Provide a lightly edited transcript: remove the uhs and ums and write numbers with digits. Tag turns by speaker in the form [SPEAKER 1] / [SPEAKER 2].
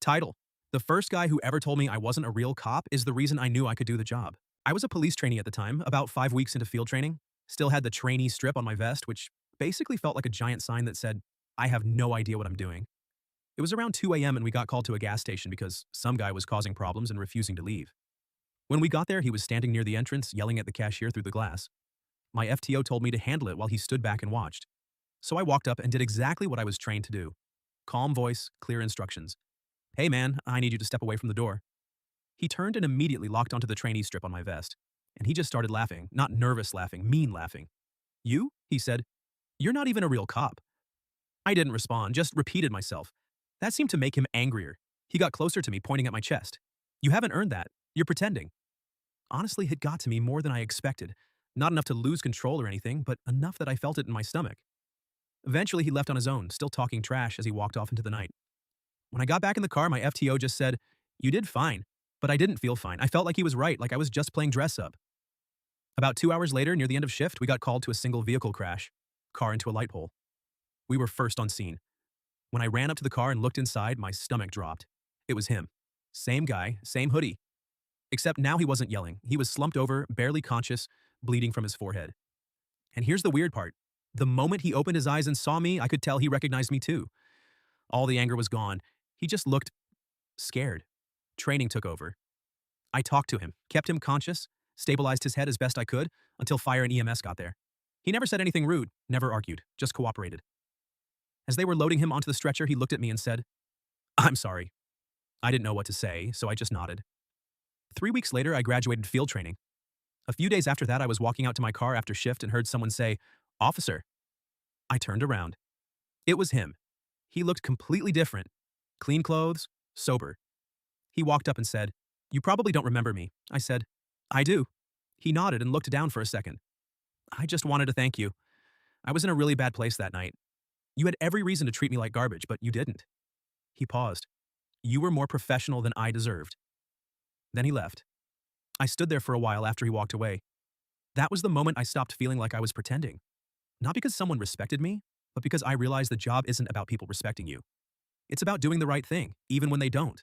[SPEAKER 1] Title: The first guy who ever told me I wasn't a real cop is the reason I knew I could do the job. I was a police trainee at the time, about 5 weeks into field training. Still had the trainee strip on my vest, which basically felt like a giant sign that said, I have no idea what I'm doing. It was around 2 a.m. and we got called to a gas station because some guy was causing problems and refusing to leave. When we got there, he was standing near the entrance, yelling at the cashier through the glass. My FTO told me to handle it while he stood back and watched. So I walked up and did exactly what I was trained to do. Calm voice, clear instructions. Hey man, I need you to step away from the door. He turned and immediately locked onto the trainee strip on my vest. And he just started laughing, not nervous laughing, mean laughing. You? He said. You're not even a real cop. I didn't respond, just repeated myself. That seemed to make him angrier. He got closer to me, pointing at my chest. You haven't earned that. You're pretending. Honestly, it got to me more than I expected. Not enough to lose control or anything, but enough that I felt it in my stomach. Eventually, he left on his own, still talking trash as he walked off into the night. When I got back in the car, my FTO just said, You did fine. But I didn't feel fine. I felt like he was right, like I was just playing dress up. About 2 hours later, near the end of shift, we got called to a single vehicle crash. Car into a light pole. We were first on scene. When I ran up to the car and looked inside, my stomach dropped. It was him. Same guy, same hoodie. Except now he wasn't yelling. He was slumped over, barely conscious, bleeding from his forehead. And here's the weird part. The moment he opened his eyes and saw me, I could tell he recognized me too. All the anger was gone. He just looked scared. Training took over. I talked to him, kept him conscious, stabilized his head as best I could until fire and EMS got there. He never said anything rude, never argued, just cooperated. As they were loading him onto the stretcher, he looked at me and said, I'm sorry. I didn't know what to say, so I just nodded. 3 weeks later, I graduated field training. A few days after that, I was walking out to my car after shift and heard someone say, Officer. I turned around. It was him. He looked completely different. Clean clothes, sober. He walked up and said, You probably don't remember me. I said, I do. He nodded and looked down for a second. I just wanted to thank you. I was in a really bad place that night. You had every reason to treat me like garbage, but you didn't. He paused. You were more professional than I deserved. Then he left. I stood there for a while after he walked away. That was the moment I stopped feeling like I was pretending. Not because someone respected me, but because I realized the job isn't about people respecting you. It's about doing the right thing, even when they don't.